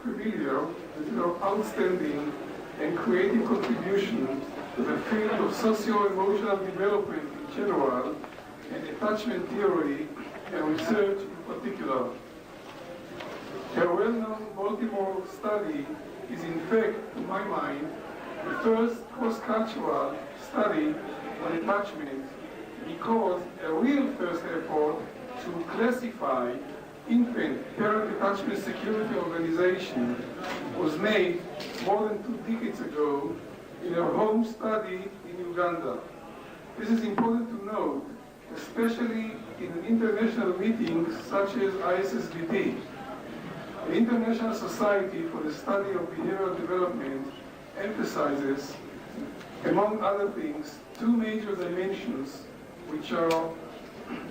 familiar with your outstanding and creative contribution to the field of socio-emotional development in general and attachment theory and research in particular. Her well-known Baltimore study is in fact, to my mind, the first cross-cultural study on attachment because a real first effort to classify infant parent attachment security organization was made more than 2 decades ago in her home study in Uganda. This is important to note, especially in an international meeting such as ISSBT. The International Society for the Study of Behavioral Development emphasizes, among other things, 2 major dimensions which are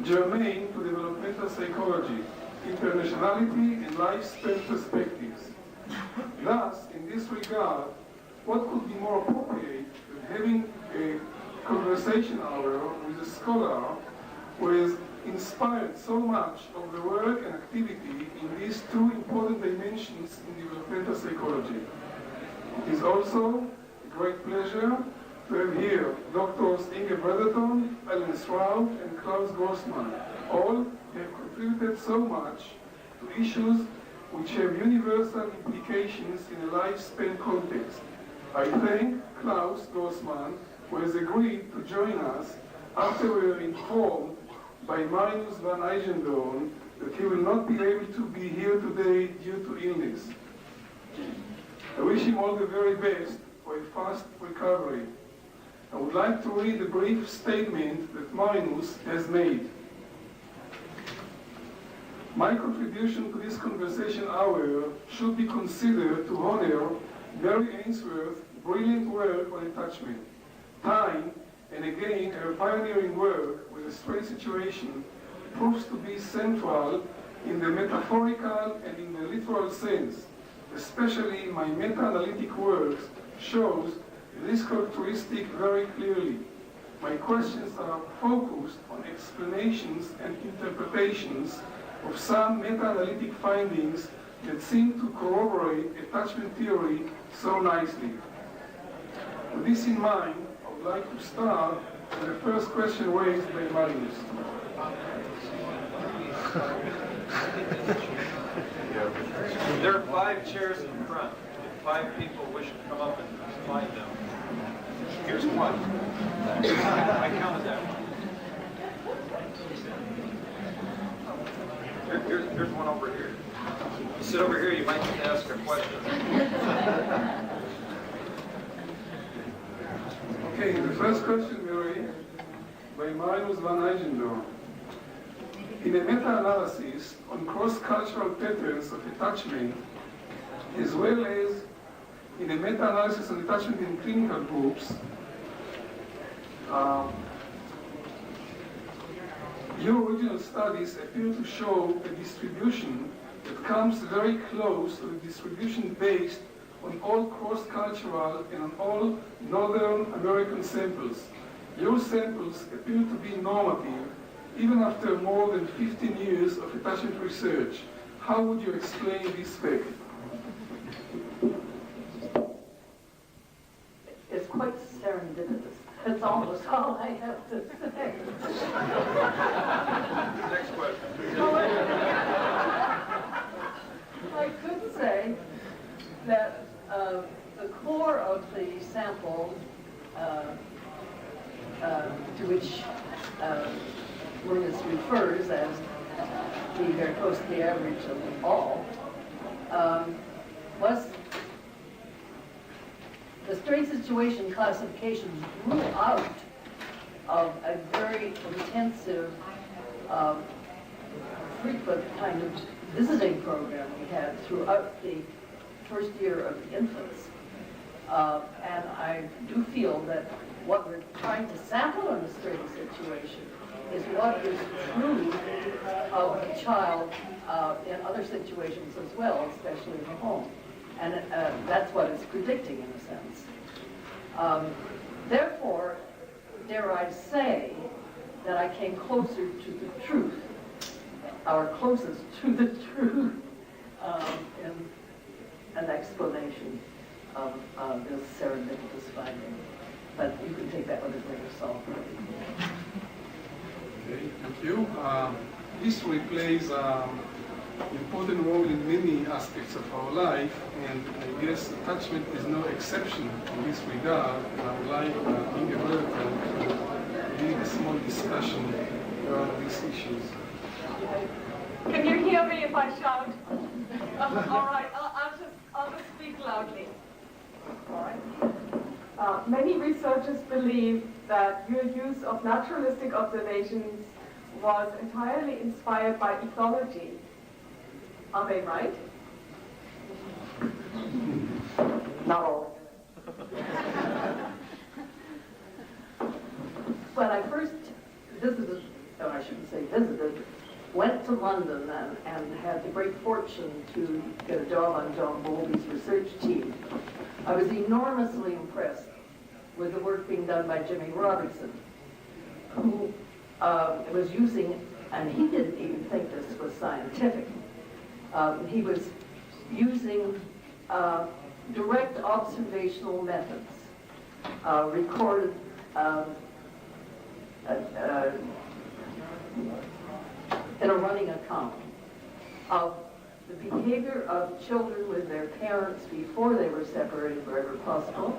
germane to developmental psychology: internationality and lifespan perspectives. Thus, in this regard, what could be more appropriate than having a conversation hour with a scholar who has inspired so much of the work and activity in these 2 important dimensions in developmental psychology. It is also a great pleasure to have here Drs. Inge Brotherton, Alan Stroud, and Klaus Grossman. All have contributed so much to issues which have universal implications in a lifespan context. I thank Klaus Grossman, who has agreed to join us after we were informed by Marinus van Eijendorn that he will not be able to be here today due to illness. I wish him all the very best for a fast recovery. I would like to read a brief statement that Marinus has made. My contribution to this conversation hour should be considered to honor Mary Ainsworth's brilliant work on attachment. Time and again her pioneering work with a strange situation proves to be central in the metaphorical and in the literal sense, especially my meta-analytic works shows this characteristic very clearly. My questions are focused on explanations and interpretations of some meta-analytic findings that seem to corroborate attachment theory so nicely. With this in mind, I would like to start with the first question raised by Marinus. There are 5 chairs in front. If 5 people wish to come up and find them. Here's one. I counted that one. Here's one over here. You sit over here, you might need to ask a question. Okay, the first question, Mary, by Marinus van Eijendorn. In a meta-analysis on cross-cultural patterns of attachment, as well as in a meta-analysis on attachment in clinical groups, your original studies appear to show a distribution that comes very close to the distribution based on all cross-cultural and on all Northern American samples. Your samples appear to be normative even after more than 15 years of attachment research. How would you explain this fact? It's quite serendipitous. That's almost all I have to say. Next question. I could say that the core of the sample to which Marinus refers as being very close to the average of all was the strange situation classification grew out of a very intensive, frequent kind of visiting program we had throughout the first year of the infants. And I do feel that what we're trying to sample in the strange situation is what is true of the child in other situations as well, especially in the home. And that's what it's predicting in a sense. Therefore, dare I say that I came closer to the truth, or closest to the truth an explanation of this serendipitous finding. But you can take that with a grain of salt. Okay, thank you. History plays an important role in many aspects of our life, and I guess attachment is no exception in this regard. And I would like Inge to lead a small discussion around these issues. Can you hear me if I shout? All right, I'll just speak loudly. All right. Many researchers believe that your use of naturalistic observations was entirely inspired by ethology. Are they right? Not all. When I first visited, or I shouldn't say visited, went to London and had the great fortune to get a job on John Bowlby's research team, I was enormously impressed with the work being done by Jimmy Robertson, who was using, and he didn't even think this was scientific, he was using direct observational methods, recorded in a running account of the behavior of children with their parents before they were separated wherever possible,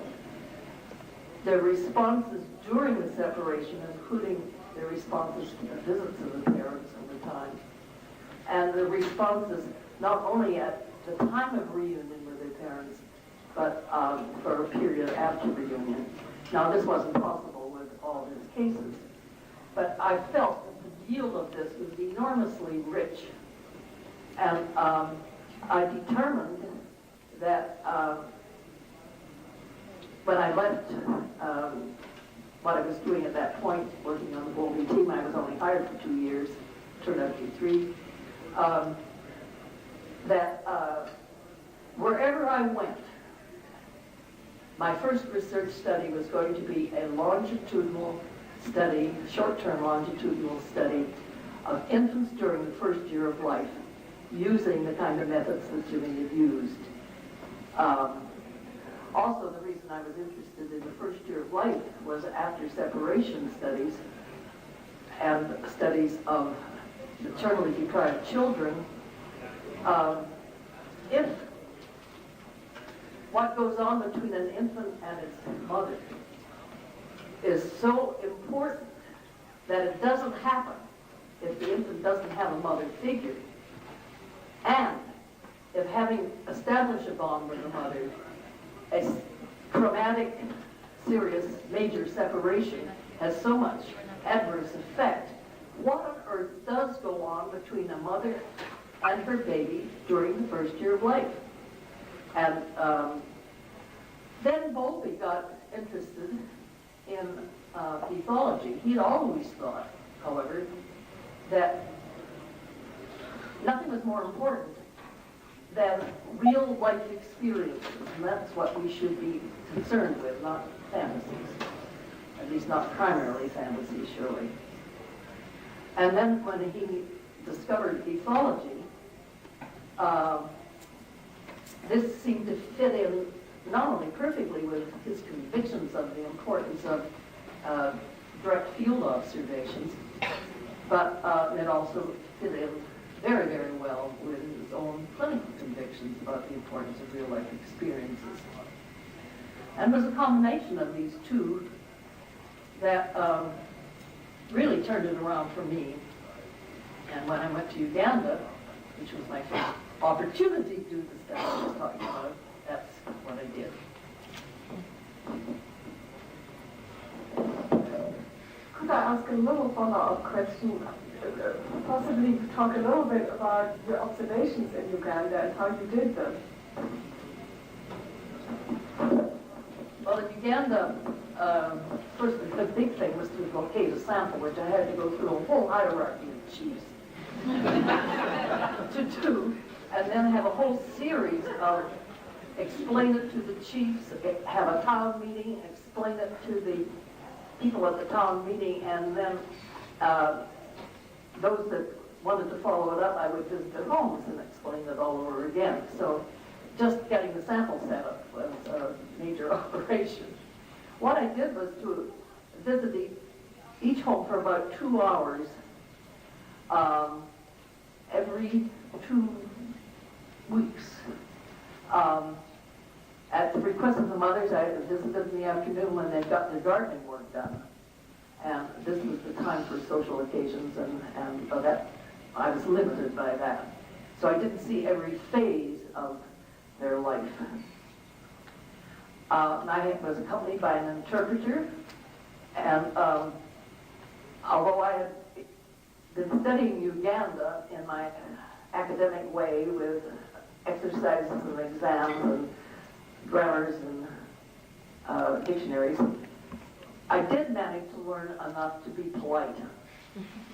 their responses during the separation, including their responses to the visits of the parents over time, and the responses not only at the time of reunion with their parents, but for a period after reunion. Now, this wasn't possible with all his cases, but I felt that the yield of this was enormously rich, and I determined that when I left what I was doing at that point, working on the Bowlby team, I was only hired for 2 years, turned out to be 3, that wherever I went, my first research study was going to be a longitudinal study, short-term longitudinal study of infants during the first year of life, using the kind of methods that Jimmy had used. Also, the reason I was interested in the first year of life was after separation studies and studies of maternally deprived children. If what goes on between an infant and its mother is so important that it doesn't happen if the infant doesn't have a mother figure, and if having established a bond with the mother, a traumatic, serious, major separation has so much adverse effect, what on earth does go on between a mother and her baby during the first year of life? And then Bowlby got interested in ethology. He'd always thought, however, that nothing was more important than real life experiences, and that's what we should be concerned with, not fantasies. At least not primarily fantasies, surely. And then when he discovered ethology, this seemed to fit in not only perfectly with his convictions of the importance of direct field observations, but it also fit in very, very well with his own clinical convictions about the importance of real life experiences. And it was a combination of these two that really turned it around for me. And when I went to Uganda, which was my first opportunity to do the stuff I was talking about, that's what I did. Could I ask a little follow-up question? Possibly talk a little bit about your observations in Uganda and how you did them. Well, in Uganda, first the big thing was to locate a sample, which I had to go through a whole hierarchy of chiefs to do, and then have a whole series of explain it to the chiefs, have a town meeting, explain it to the people at the town meeting, and then those that wanted to follow it up, I would visit their homes and explain it all over again. So just getting the sample set up was a major operation. What I did was to visit each home for about 2 hours every 2 weeks. At the request of the mothers, I visited in the afternoon when they'd got their gardening work done. And this was the time for social occasions, and that I was limited by that. So I didn't see every phase of their life. I was accompanied by an interpreter, and although I had been studying Uganda in my academic way with exercises and exams and grammars and dictionaries, I did manage to learn enough to be polite,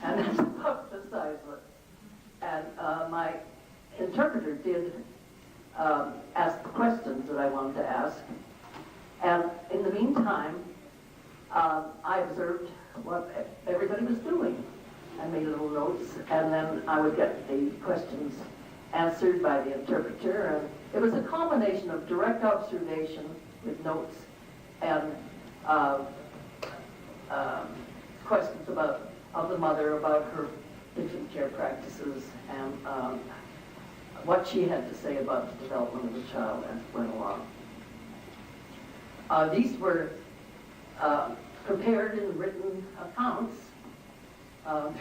and that's about the size of it. And my interpreter did ask the questions that I wanted to ask, and in the meantime, I observed what everybody was doing. I made little notes, and then I would get the questions answered by the interpreter, and it was a combination of direct observation with notes and questions of the mother about her infant care practices and what she had to say about the development of the child as it went along. These were prepared in written accounts,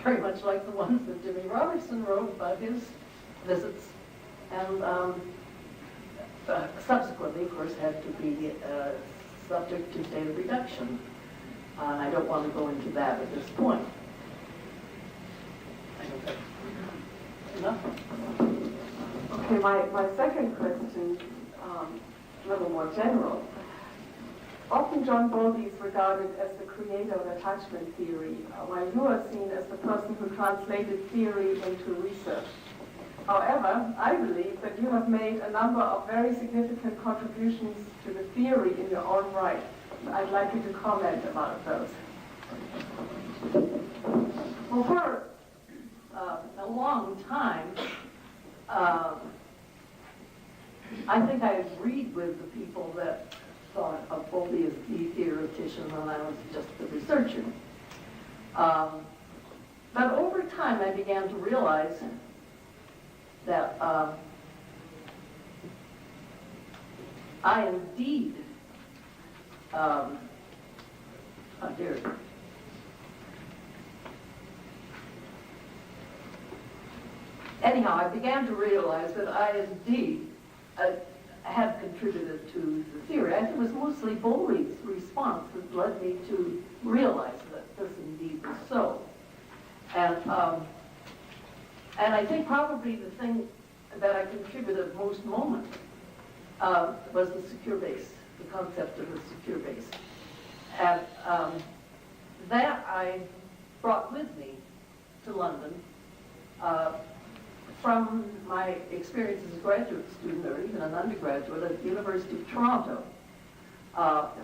very much like the ones that Jimmy Robertson wrote about his visits, and subsequently, of course, had to be subject to data reduction. And I don't want to go into that at this point. I think that's enough. Okay, my second question, a little more general. Often John Bowlby is regarded as the creator of attachment theory, while you are seen as the person who translated theory into research. However, I believe that you have made a number of very significant contributions to the theory in your own right. I'd like you to comment about those. Well, for a long time, I think I agreed with the people that thought of Bowlby as the theoretician and I was just the researcher. But over time, I began to realize that I indeed, anyhow, I began to realize that I indeed had contributed to the theory. I think it was mostly Bowlby's response that led me to realize that this indeed was so. And I think probably the thing that I contributed most moment was the secure base, the concept of the secure base. And that I brought with me to London from my experience as a graduate student or even an undergraduate at the University of Toronto,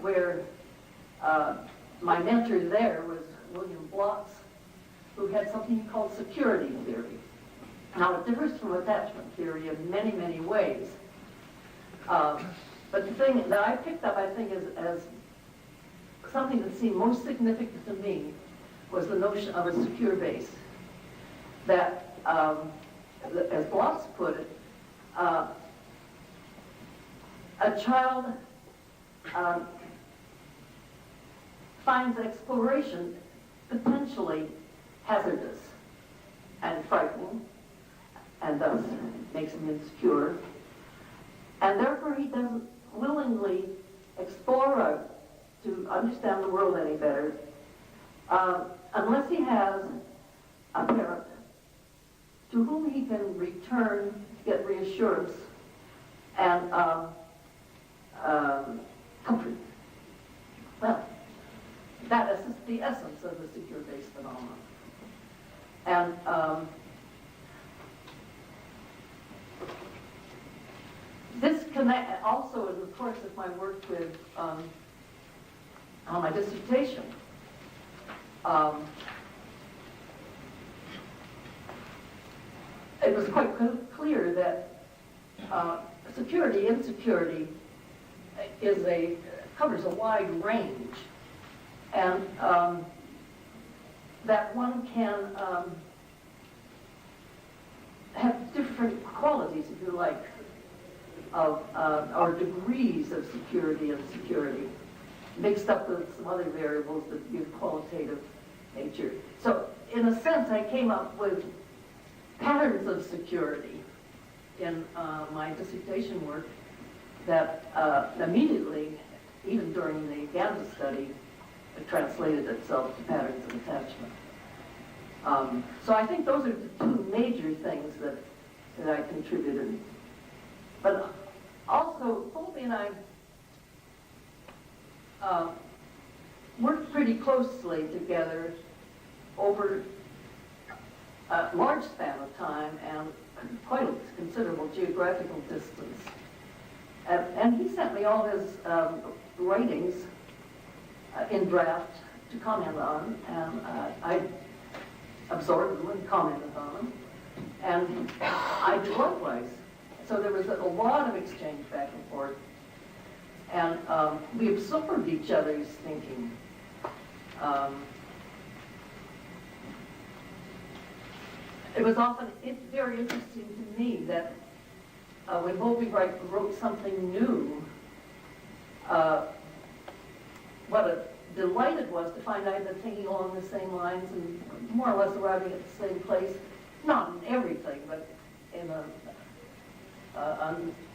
where my mentor there was William Blotz, who had something he called security theory. Now, it differs from attachment theory in many, many ways. But the thing that I picked up, I think, as something that seemed most significant to me was the notion of a secure base. That, as Blotz put it, a child finds exploration potentially hazardous and frightening, and thus makes him insecure. And therefore he doesn't willingly explore out to understand the world any better unless he has a parent to whom he can return to get reassurance and comfort. Well, that is the essence of the secure base phenomenon. And this also in the course of my work with on my dissertation. It was quite clear that security, insecurity covers a wide range, and that one can have different qualities, if you like, of or degrees of security and security, mixed up with some other variables that give qualitative nature. So, in a sense, I came up with patterns of security in my dissertation work that immediately, even during the Uganda study, it translated itself to patterns of attachment. So I think those are the two major things that I contributed. But also, Colby and I worked pretty closely together over a large span of time and quite a considerable geographical distance. And he sent me all his writings in draft to comment on, and I absorbed them and commented on them. And I did likewise. So there was a lot of exchange back and forth. And we absorbed each other's thinking. It was often very interesting to me that when Bowlby wrote something new, what a delight it was to find I had been thinking along the same lines and more or less arriving at the same place. Not in everything, but in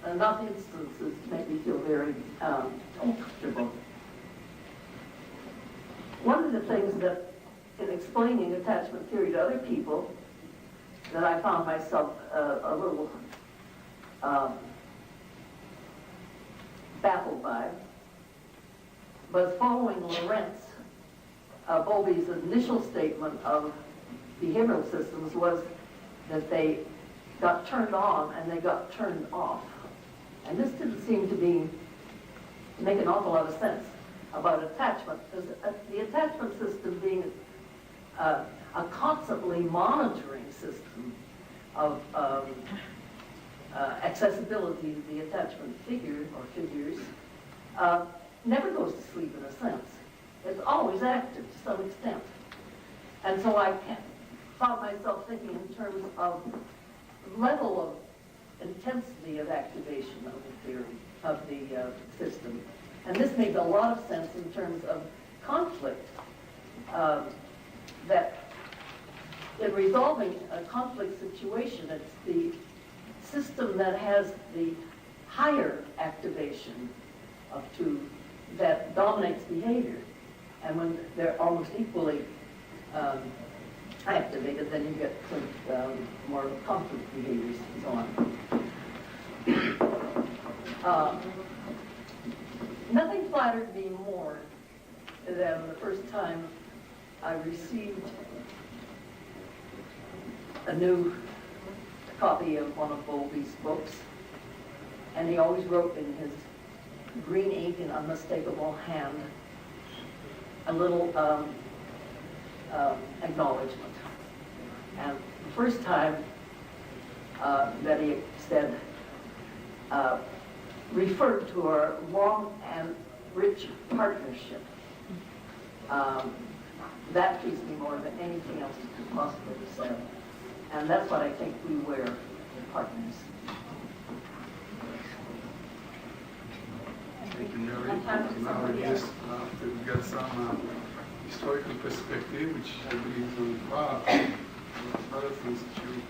enough instances to make me feel very comfortable. One of the things that, in explaining attachment theory to other people, that I found myself a little baffled by was following Lorentz. Bowlby's initial statement of behavioral systems was that they got turned on and they got turned off. And this didn't seem to make an awful lot of sense about attachment, because the attachment system being a constantly monitoring system of accessibility to the attachment figure or figures never goes to sleep in a sense. It's always active to some extent. And so I found myself thinking in terms of level of intensity of activation of the theory, of the system. And this made a lot of sense in terms of conflict, that in resolving a conflict situation, it's the system that has the higher activation of two that dominates behavior. And when they're almost equally activated, then you get more conflict behaviors and so on. Nothing flattered me more than the first time I received a new copy of one of Bowlby's books, and he always wrote in his green ink and unmistakable hand a little acknowledgement. And the first time that he said, referred to our long and rich partnership. That pleased me more than anything else he could possibly have said. And that's what I think we wear in partners. Thank you, Mary. Now I guess we've got some historical perspective, which I believe is on par with other things that you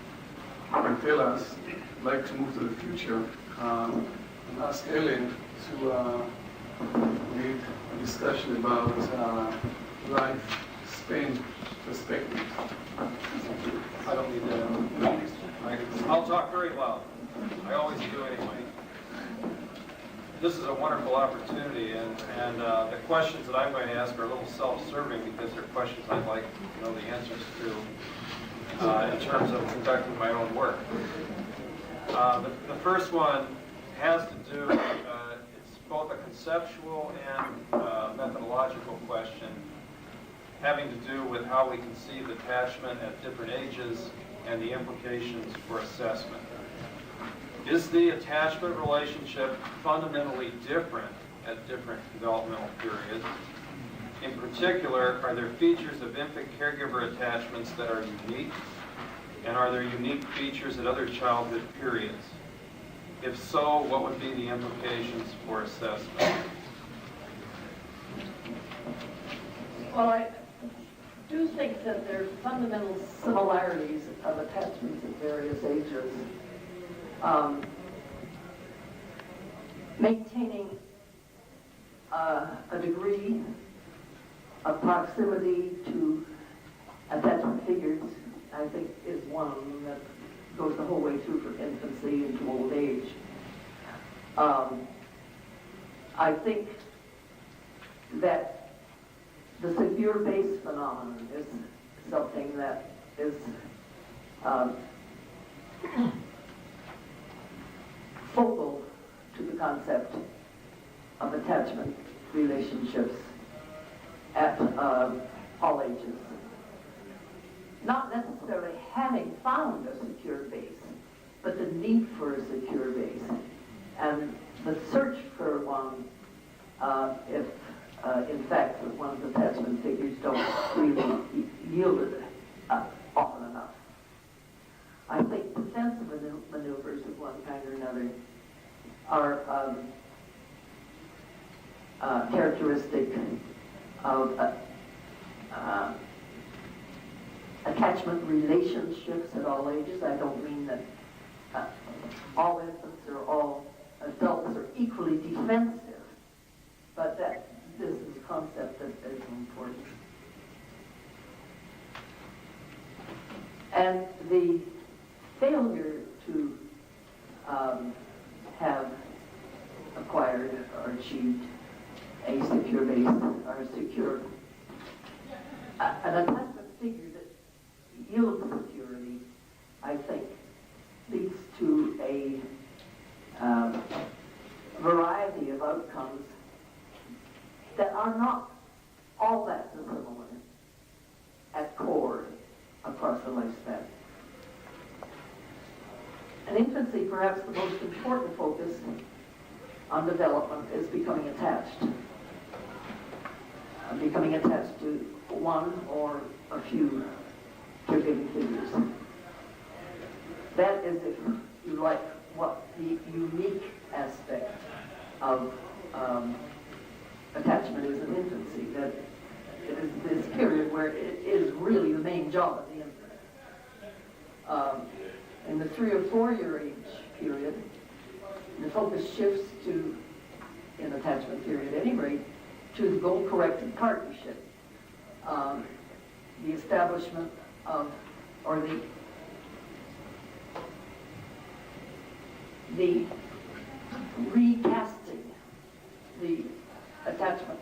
can tell us. I'd like to move to the future and ask Ellen to lead a discussion about life span perspective. I don't need that. I'll talk very loud. I always do anyway. This is a wonderful opportunity, and the questions that I'm going to ask are a little self-serving because they're questions I'd like to know the answers to in terms of conducting my own work. The first one has to do, it's both a conceptual and methodological question having to do with how we conceive attachment at different ages and the implications for assessment. Is the attachment relationship fundamentally different at different developmental periods? In particular, are there features of infant caregiver attachments that are unique? And are there unique features at other childhood periods? If so, what would be the implications for assessment? Well, I do think that there are fundamental similarities of attachments at various ages. Maintaining a degree of proximity to attachment figures, I think, is one that goes the whole way through from infancy into old age. I think that the secure base phenomenon is something that is focal to the concept of attachment relationships at all ages. Not necessarily having found a secure base, but the need for a secure base, and the search for one if in fact one's attachment figures don't really yield it often enough. I think defensive maneuvers of one kind or another are characteristic of attachment relationships at all ages. I don't mean that all infants or all adults are equally defensive, but that this is a concept that is important. And the failure to have acquired or achieved a secure base or a secure an attachment figure that yields security, I think, leads to a variety of outcomes that are not all that dissimilar at core across the lifespan. In infancy, perhaps the most important focus on development is becoming attached to one or a few caregiving figures. That is, if you like, what the unique aspect of attachment is in infancy, that it is this period where it is really the main job of the infant. In the 3 or 4 year age period, the focus shifts to, in attachment period at any rate, to the goal-corrected partnership. The establishment of, or the recasting the attachment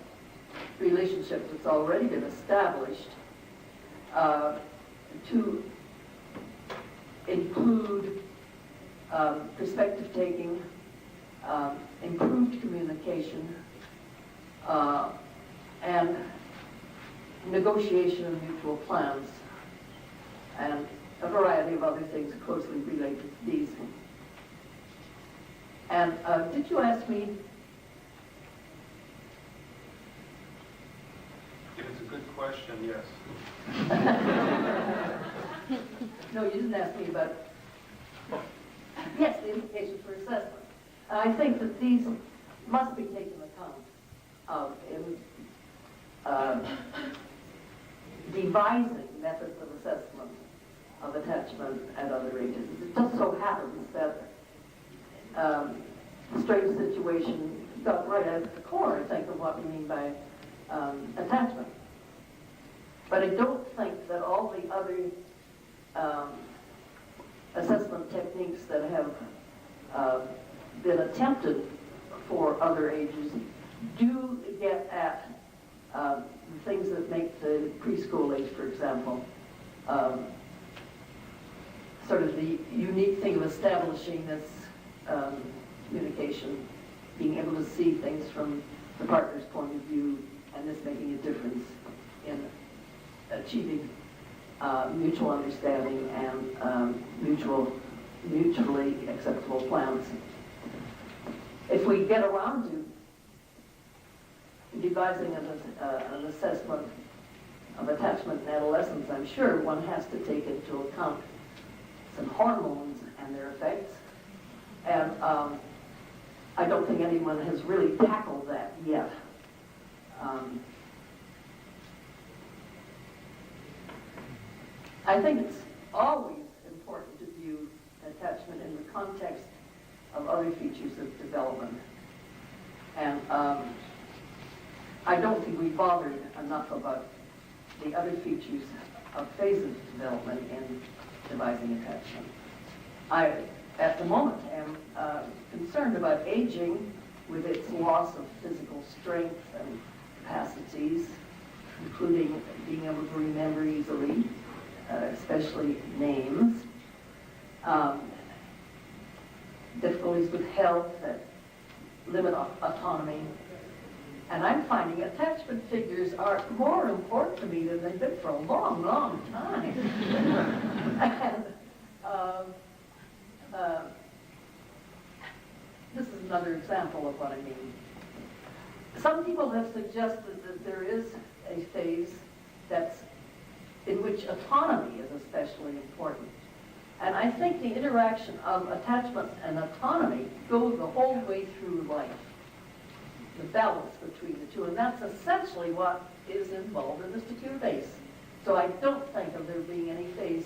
relationship that's already been established to include perspective taking, improved communication, and negotiation of mutual plans, and a variety of other things closely related to these. And did you ask me? If it's a good question, yes. No, you didn't ask me about, yes, the implications for assessment. And I think that these must be taken account of in devising methods of assessment of attachment at other ages. It just so happens that the strange situation got right at the core, I think, of what we mean by attachment. But I don't think that all the other assessment techniques that have been attempted for other ages do get at the things that make the preschool age, for example, sort of the unique thing of establishing this communication, being able to see things from the partner's point of view, and this making a difference in achieving mutual understanding and mutual mutually acceptable plans. If we get around to devising an assessment of attachment in adolescence, I'm sure one has to take into account some hormones and their effects. And I don't think anyone has really tackled that yet. I think it's always important to view attachment in the context of other features of development. And I don't think we bothered enough about the other features of phases of development in devising attachment. I, at the moment, am concerned about aging with its loss of physical strength and capacities, including being able to remember easily, especially names, difficulties with health that limit autonomy. And I'm finding attachment figures are more important to me than they've been for a long, long time. And this is another example of what I mean. Some people have suggested that there is a phase in which autonomy is especially important. And I think the interaction of attachment and autonomy go the whole way through life, the balance between the two. And that's essentially what is involved in the secure base. So I don't think of there being any phase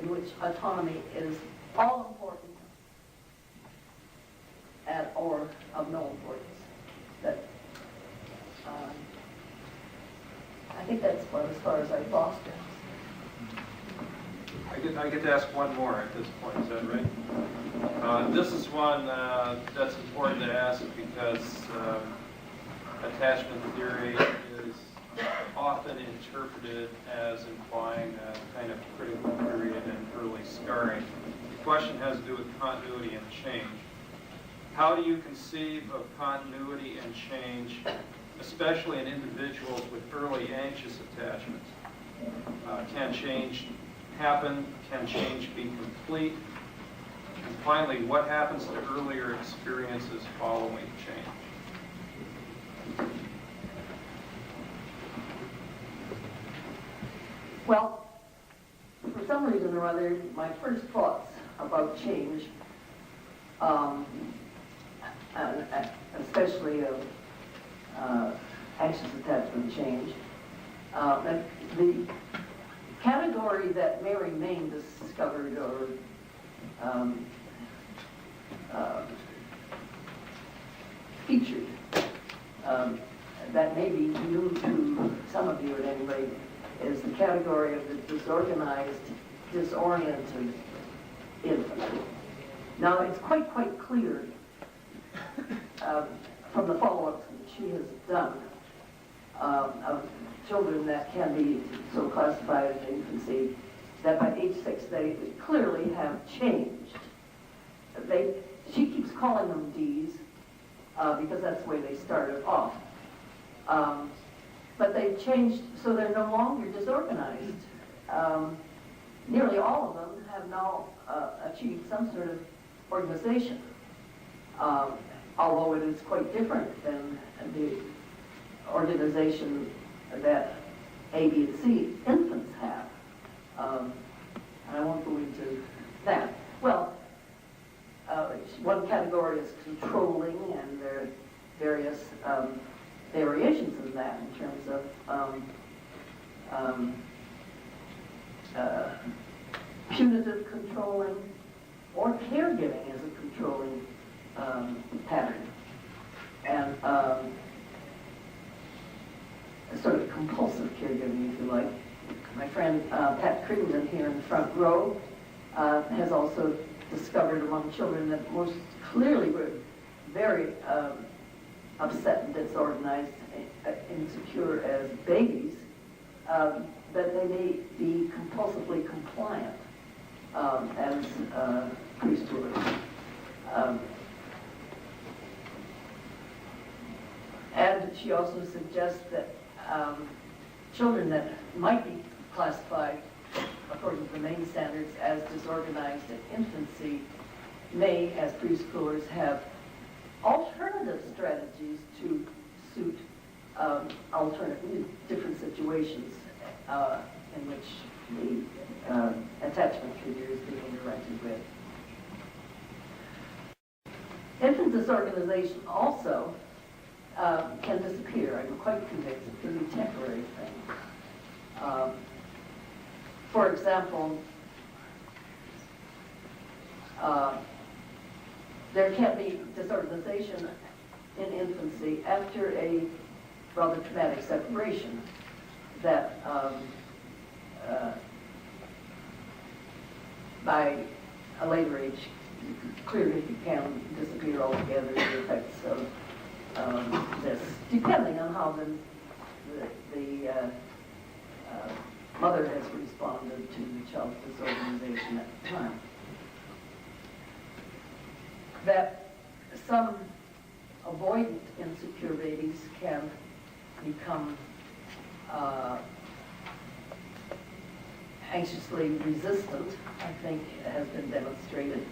in which autonomy is all important or of no importance. That I think that's about as far as I foster. I get to ask one more at this point, is that right? This is one that's important to ask because attachment theory is often interpreted as implying a kind of critical period and early scarring. The question has to do with continuity and change. How do you conceive of continuity and change, especially in individuals with early anxious attachments? Can change happen? Can change be complete? And finally, what happens to earlier experiences following change? Well, for some reason or other, my first thoughts about change, especially of anxious attachment change, the category that Mary Ainsworth discovered or featured, that may be new to some of you at any rate, is the category of the disorganized, disoriented infant. Now, it's quite clear from the follow-ups that she has done of children that can be so classified as infancy, that by age 6 they clearly have changed. She keeps calling them Ds because that's the way they started off. But they've changed so they're no longer disorganized. Nearly all of them have now achieved some sort of organization, although it is quite different than the organization that A, B, and C infants have. And I won't go into that. Well, one category is controlling, and there are various variations in that in terms of punitive controlling or caregiving as a controlling pattern. And sort of compulsive caregiving, if you like. My friend Pat Crittenden here in the front row has also discovered among children that most clearly were very upset and disorganized, insecure as babies, that they may be compulsively compliant as preschoolers. And she also suggests that children that might be classified according to the main standards, as disorganized at infancy, may, as preschoolers, have alternative strategies to suit different situations in which the attachment figure is being interacted with. Infant disorganization also can disappear. I'm quite convinced it can be a temporary thing. For example, there can be disorganization in infancy after a rather traumatic separation that by a later age clearly can disappear altogether, the effects of this, depending on how the mother has responded to the child's disorganization at the time. That some avoidant insecure babies can become anxiously resistant, I think has been demonstrated.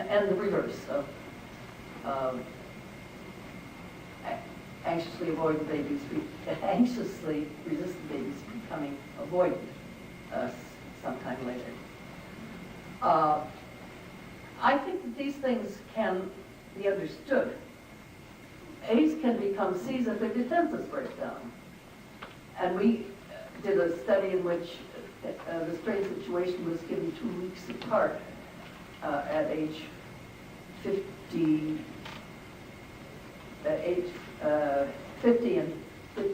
And the reverse of anxiously avoidant babies, anxiously resistant babies becoming avoidant sometime later. I think that these things can be understood. A's can become C's if their defenses break down. And we did a study in which the strain situation was given 2 weeks apart at age 50 and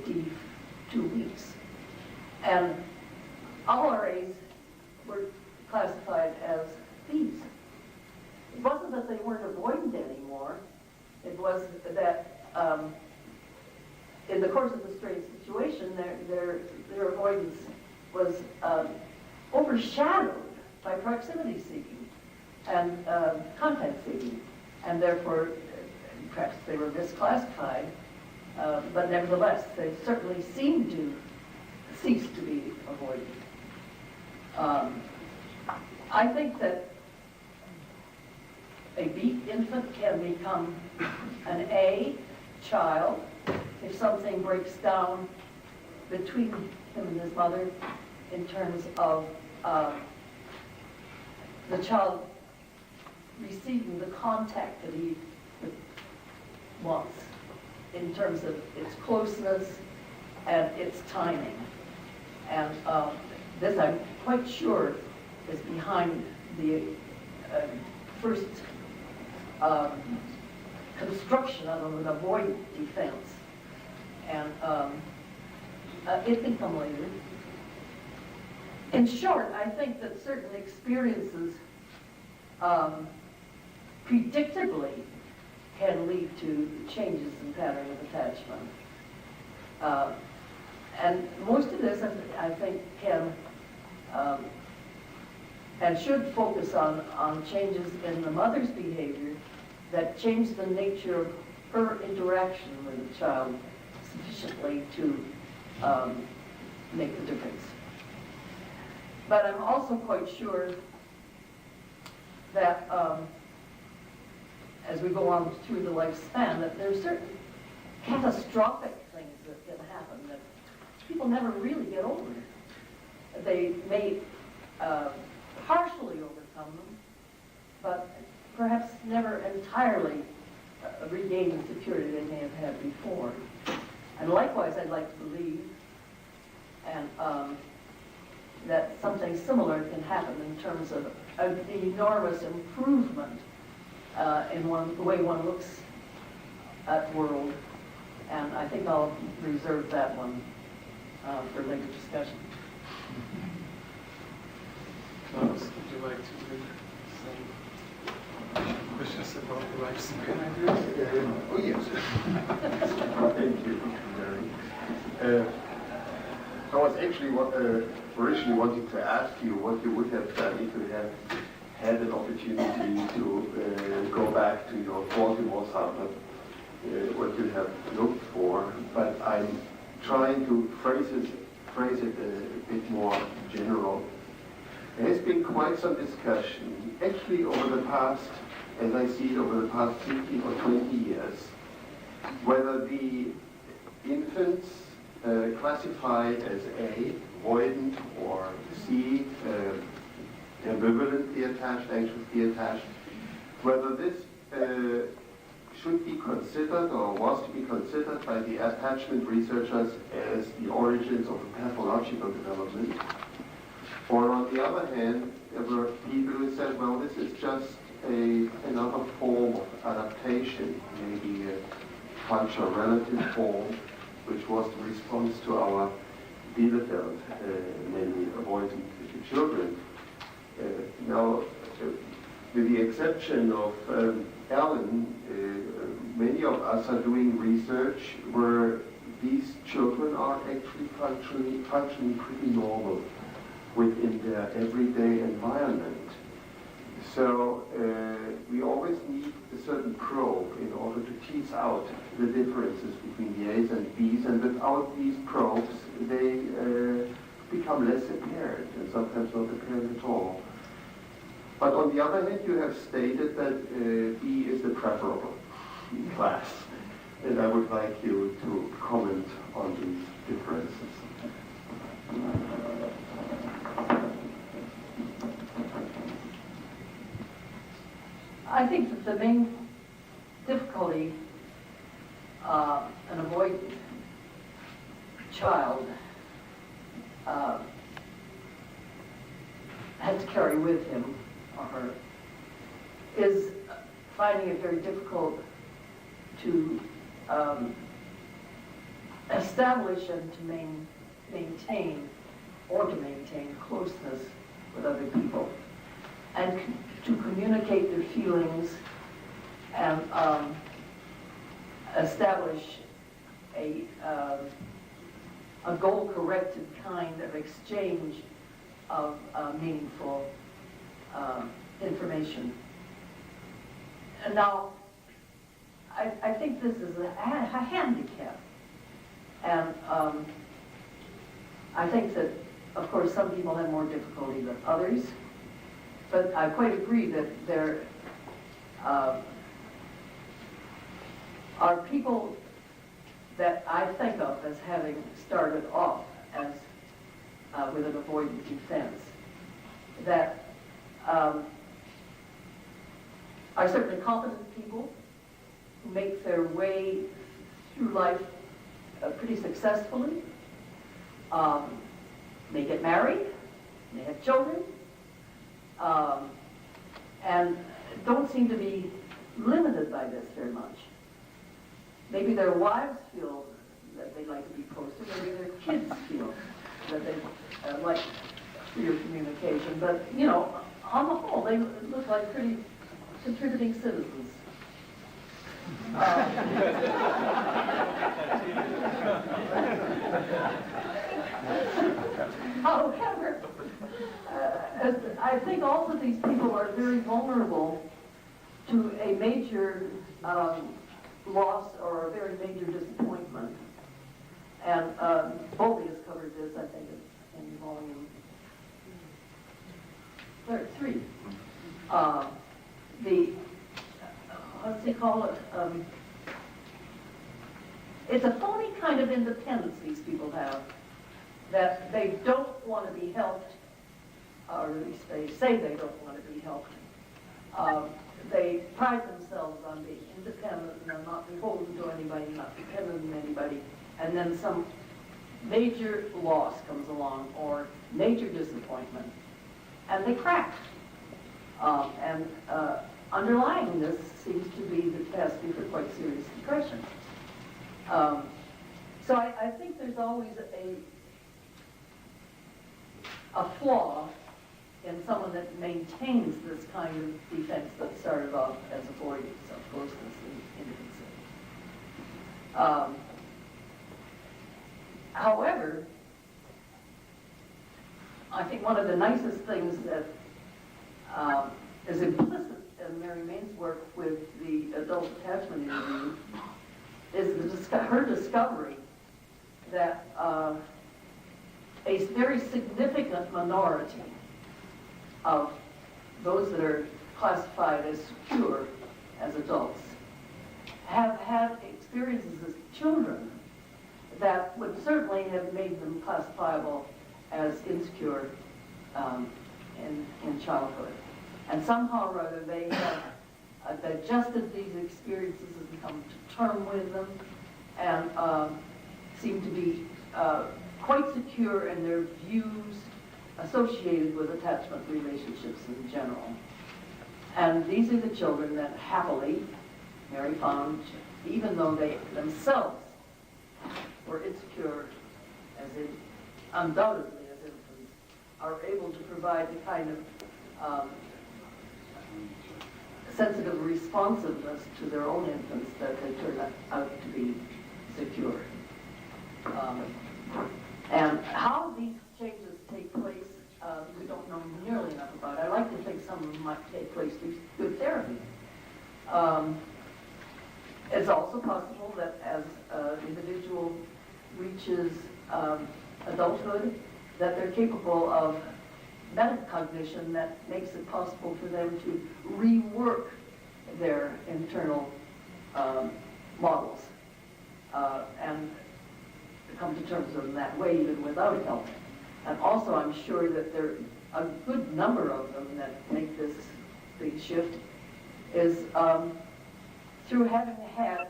52 weeks. And all our A's were classified as B's. It wasn't that they weren't avoidant anymore. It was that in the course of the strain situation, their avoidance was overshadowed by proximity seeking and contact seeking, and therefore perhaps they were misclassified, but nevertheless they certainly seemed to cease to be avoidant. I think that a B infant can become an A child if something breaks down between him and his mother in terms of the child receiving the contact that he wants, in terms of its closeness and its timing. And this, I'm quite sure, is behind the first construction of an avoidant defense. And it can come later. In short, I think that certain experiences predictably can lead to changes in pattern of attachment. And most of this, I think, can and should focus on changes in the mother's behavior that change the nature of her interaction with the child sufficiently to make the difference. But I'm also quite sure that as we go on through the lifespan, that there are certain catastrophic things that can happen that people never really get over. They may partially overcome them, but perhaps never entirely regain the security they may have had before. And likewise, I'd like to believe that something similar can happen in terms of an enormous improvement in the way one looks at the world. And I think I'll reserve that one for later discussion. Klaus, would you like to read some wishes about the lifespan ideas? Oh, yes. Thank you, Mary. I was actually originally wanting to ask you what you would have done if you had had an opportunity to go back to your Baltimore sample, what you have looked for, but I'm trying to phrase it a bit more general. There has been quite some discussion, actually over the past, as I see it, over the past 15 or 20 years, whether the infants classified as A, avoidant, or C, ambivalently attached, anxiously attached, whether this should be considered or was to be considered by the attachment researchers as the origins of a pathological development. Or on the other hand, there were people who said, well, this is just another form of adaptation, maybe a cultural relative form, which was the response to our Bielefeld, namely avoidant children. Now, with the exception of Ellen, many of us are doing research where these children are actually functioning pretty normal within their everyday environment. So we always need a certain probe in order to tease out the differences between the A's and B's, and without these probes, they become less apparent and sometimes not apparent at all. But on the other hand, you have stated that B is the preferable class, and I would like you to comment on these differences. I think that the main difficulty an avoidant child has to carry with him or her is finding it very difficult to establish and to maintain closeness with other people, and to communicate their feelings and establish a goal-corrected kind of exchange of meaningful information. And now, I think this is a handicap. And I think that, of course, some people have more difficulty than others. But I quite agree that there are people that I think of as having started off as with an avoidant defense that are certainly competent people who make their way through life pretty successfully. They get married, they have children, and don't seem to be limited by this very much. Maybe their wives feel that they like to be closer, maybe their kids feel that they like freer communication, but, you know, on the whole, they look like pretty contributing citizens. However, I think also these people are very vulnerable to a major loss or a very major disappointment. And Bowlby has covered this, I think, in volume 3. What's he call it? It's a phony kind of independence these people have, that they don't want to be helped, or at least they say they don't want to be helped. They pride themselves on being independent and not beholden to anybody, not dependent on anybody, and then some major loss comes along or major disappointment, and they crack. Underlying this seems to be the capacity for quite serious depression. So I think there's always a flaw in someone that maintains this kind of defense that started off as avoidance of closeness and intimacy. However, I think one of the nicest things that is implicit in Mary Ainsworth with the adult attachment interview is her discovery that a very significant minority of those that are classified as secure as adults have had experiences as children that would certainly have made them classifiable as insecure in childhood. And somehow or other they have digested these experiences and come to term with them and seem to be quite secure in their views associated with attachment relationships in general. And these are the children that happily Mary found, even though they themselves were insecure undoubtedly as infants, are able to provide the kind of sensitive responsiveness to their own infants that they turn out to be secure. And how these changes take place, we don't know nearly enough about. I like to think some of them might take place through good therapy. It's also possible that as an individual reaches adulthood, that they're capable of metacognition that makes it possible for them to rework their internal models and come to terms with them that way, even without help. And also, I'm sure that there are a good number of them that make this big shift is through having had,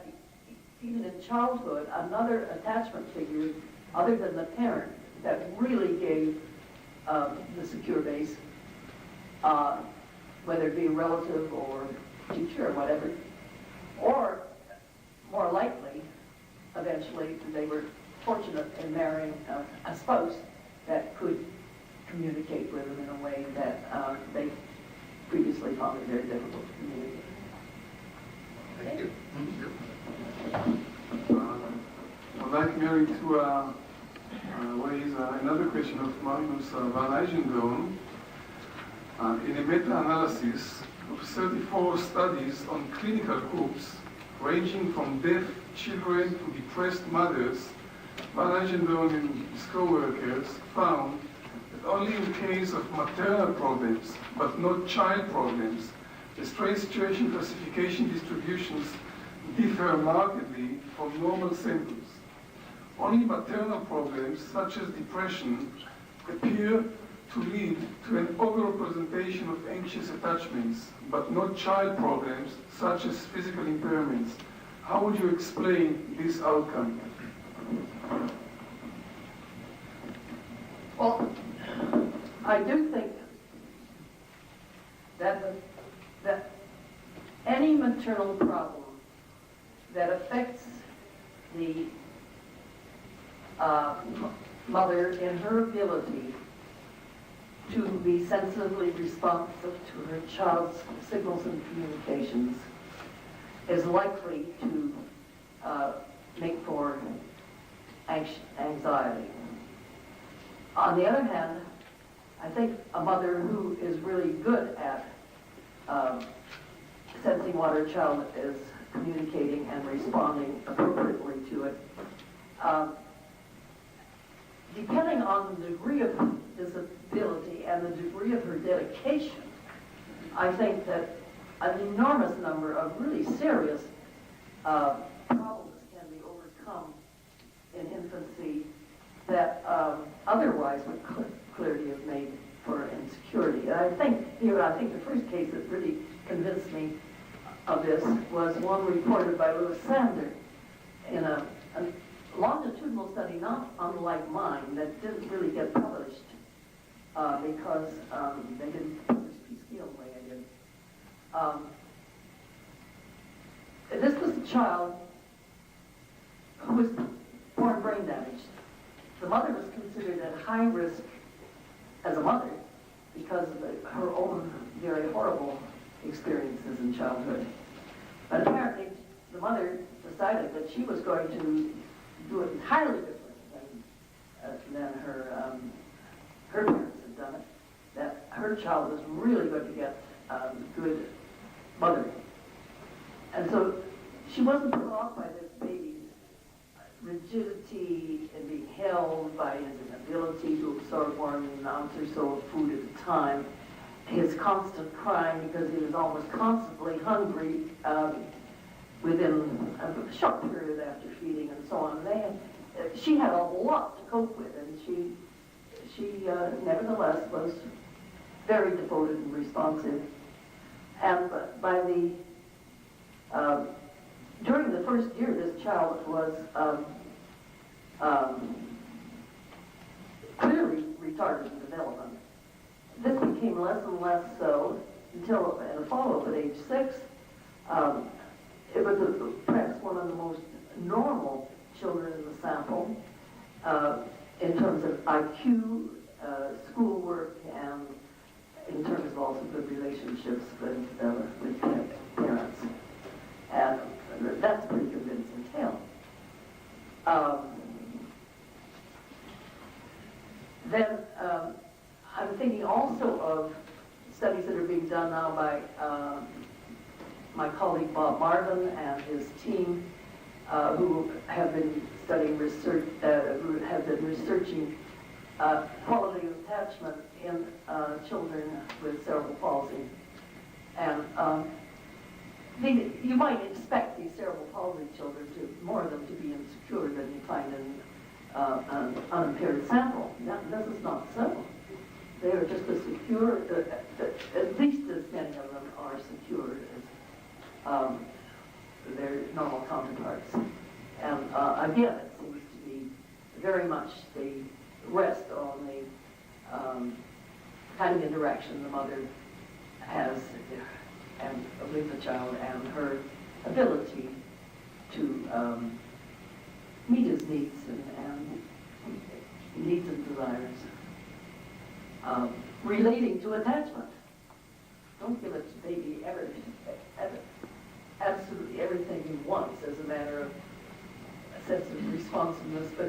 even in childhood, another attachment figure other than the parent that really gave the secure base, whether it be a relative or teacher or whatever, or more likely, eventually, they were fortunate in marrying a spouse that could communicate with them in a way that they previously found it very difficult to communicate. Thank you. I'd like Mary to raise another question of Magnus van Eigendorn. In a meta-analysis of 34 studies on clinical groups ranging from deaf children to depressed mothers, van Eigendorn and his co-workers found that only in case of maternal problems, but not child problems, the strain situation classification distributions differ markedly from normal samples. Only maternal problems, such as depression, appear to lead to an overrepresentation of anxious attachments, but not child problems, such as physical impairments. How would you explain this outcome? Well, I do think that any maternal problem that affects the mother in her ability to be sensitively responsive to her child's signals and communications is likely to make for anxiety. On the other hand, I think a mother who is really good at sensing what her child is communicating and responding appropriately to it, depending on the degree of disability and the degree of her dedication, I think that an enormous number of really serious problems can be overcome in infancy that otherwise would clearly have made for insecurity. And I think the first case that really convinced me of this was one reported by Louis Sander in a longitudinal study not unlike mine that didn't really get published because they didn't publish piecemeal the way I did. This was a child who was born brain damaged. The mother was considered at high risk as a mother because of her own very horrible experiences in childhood. But apparently the mother decided that she was going to do it entirely different than her parents had done it, that her child was really going to get good mothering. And so she wasn't put off by this baby's rigidity in being held, by his inability to absorb 1 ounce or so of food at a time, his constant crying because he was almost constantly hungry within a short period after feeding and so on. She had a lot to cope with, and she nevertheless was very devoted and responsive. And by the during the first year, this child was clearly retarded in development. This became less and less so until in a follow-up at age 6. It was perhaps one of the most normal children in the sample in terms of IQ, schoolwork, and in terms of also good relationships with parents. And that's a pretty convincing tale. Then I'm thinking also of studies that are being done now by my colleague Bob Marvin and his team, who have been studying research, who have been researching quality of attachment in children with cerebral palsy. And you might expect these cerebral palsy children more of them to be insecure than you find in an unimpaired sample. This is not so. They are just as secure, at least as many of them are secure as their normal counterparts. And again, it seems to be very much the rest on the kind of interaction the mother has and with the child and her ability to meet his needs and needs and desires. Relating to attachment. Don't give a baby absolutely everything he wants as a matter of a sense of responsiveness, but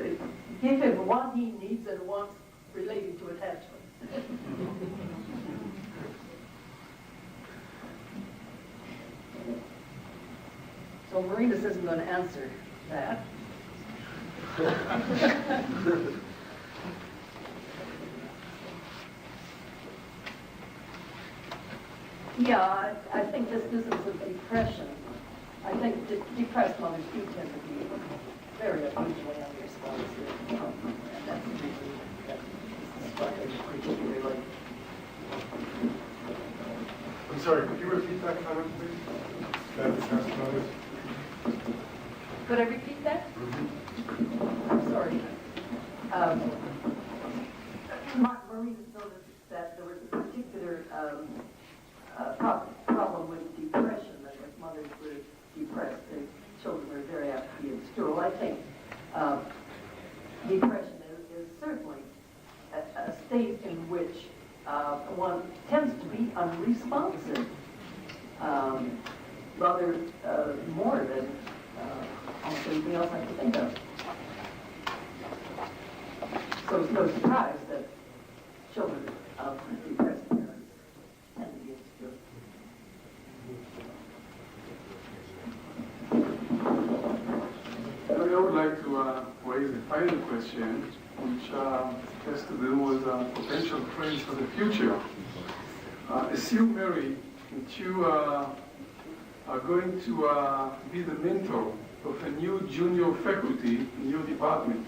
give him what he needs and wants relating to attachment. So Marina's isn't going to answer that. Yeah, I think this business of depression, I think depressed mothers do tend to be very unusually unresponsive. And that's the reason that this is struggling particularly. I'm sorry, could you repeat that comment, please? That depressed mothers? Could I repeat that? I'm sorry. Marina noticed that there was a particular problem with depression, that if mothers were depressed, the children were very apt to be insecure. Well, I think depression is certainly a state in which one tends to be unresponsive, rather more than almost anything else I can think of. So it's no surprise that children of depressed parents tend to be insecure. I would like to raise a final question, which has to do with potential trends for the future. Assume, Mary, that you are going to be the mentor of a new junior faculty in your department.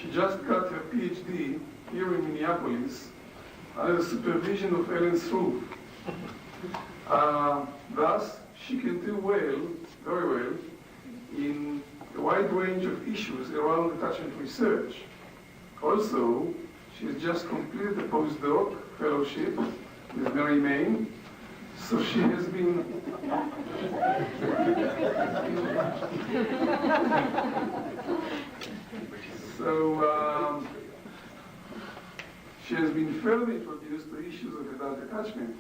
She just got her PhD here in Minneapolis under the supervision of Ellen Sroufe. Thus, she can do well, very well, in a wide range of issues around attachment research. Also, she has just completed a postdoc fellowship with Mary Main, so she has been she has been further introduced to issues of adult attachment.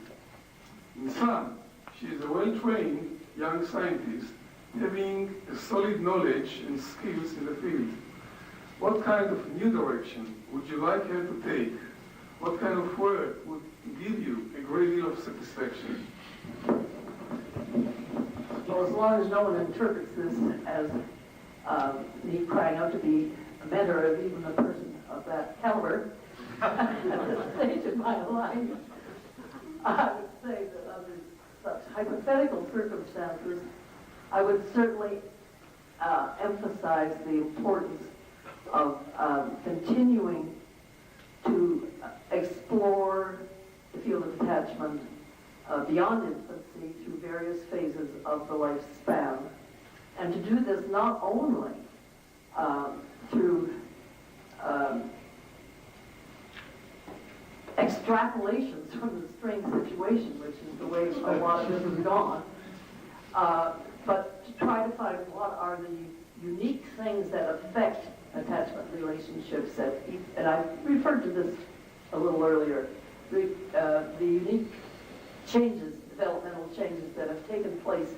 In sum, she is a well-trained young scientist having a solid knowledge and skills in the field. What kind of new direction would you like her to take? What kind of work would give you a great deal of satisfaction? Well, as long as no one interprets this as me crying out to be a mentor of even a person of that caliber at this stage of my life, I would say that under such hypothetical circumstances, I would certainly emphasize the importance of continuing to explore the field of attachment beyond infancy through various phases of the lifespan, and to do this not only through extrapolations from the strange situation, which is the way a lot of this has gone, but to try to find what are the unique things that affect attachment relationships, and I referred to this a little earlier, the unique changes, developmental changes that have taken place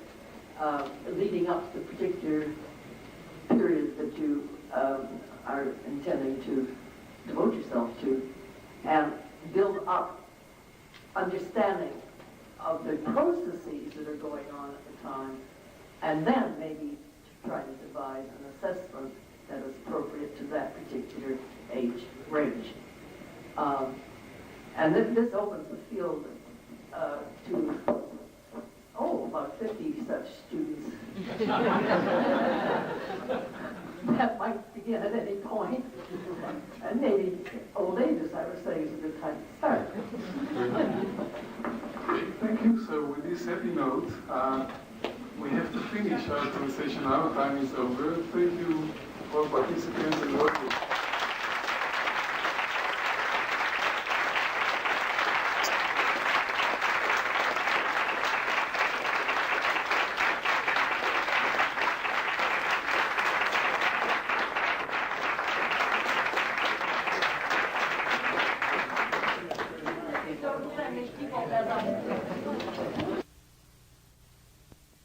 leading up to the particular period that you are intending to devote yourself to, and build up understanding of the processes that are going on at the time, and then maybe to try to devise an assessment that is appropriate to that particular age range. And this opens the field to, about 50 such students. That might begin at any point. And maybe old age, as I was saying, is a good time to start. Thank you. So with this happy note, we have to finish our conversation. Our time is over. Thank you all participants and audience. Don't let me keep all that up.